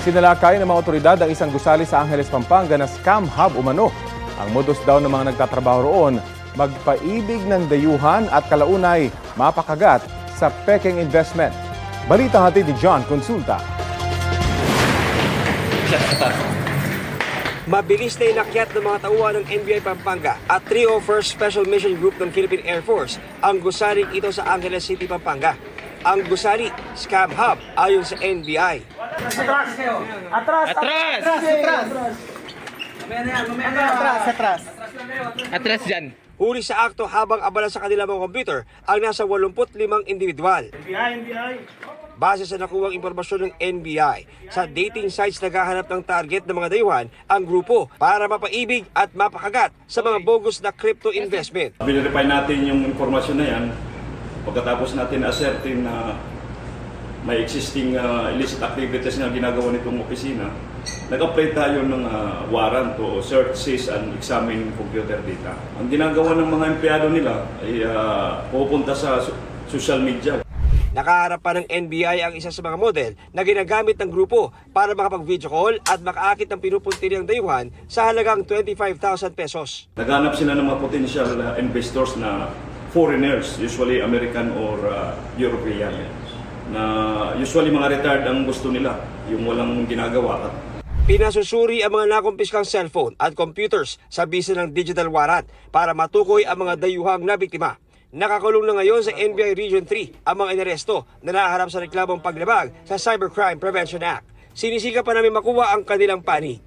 Sinalakay ng mga otoridad ang isang gusali sa Angeles, Pampanga na scam hub umano. Ang modus daw ng mga nagtatrabaho roon, magpaibig ng dayuhan at kalaunay mapakagat sa peking investment. Balita hatid ni John Consulta. Mabilis na inakyat ng mga tauhan ng NBI Pampanga at 301st Special Mission Group ng Philippine Air Force ang gusaling ito sa Angeles City, Pampanga. Ang gusali, scam hub ayon sa NBI. Atras dyan. Huli sa akto habang abala sa kanilang mga computer ang nasa 85 individual. Base sa nakuwang impormasyon ng NBI, sa dating sites naghahanap ng target ng mga dayuhan ang grupo para mapaibig at mapakagat sa mga bogus na crypto investment. Verify natin yung informasyon na yan pagkatapos natin ascertain na may existing illicit activities na ginagawa nitong opisina. Nag-apply tayo ng warrant to search, seize, and examine computer data. Ang ginagawa ng mga empleyado nila ay pupunta sa social media. Nakaharap pa ng NBI ang isa sa mga model na ginagamit ng grupo para makapag-video call at makaakit ng pinupunti ng dayuhan sa halagang 25,000 pesos. Naghanap sila ng mga potential investors na foreigners, usually American or European, na usually mga retired ang gusto nila, yung walang ginagawa. Pinasusuri ang mga nakumpiskang cellphone at computers sa bisa ng digital warrant para matukoy ang mga dayuhang nabiktima. Nakakulong na ngayon sa NBI Region 3 ang mga inaresto na naharap sa reklamong paglabag sa Cybercrime Prevention Act. Sinisika pa namin makuha ang kanilang panig.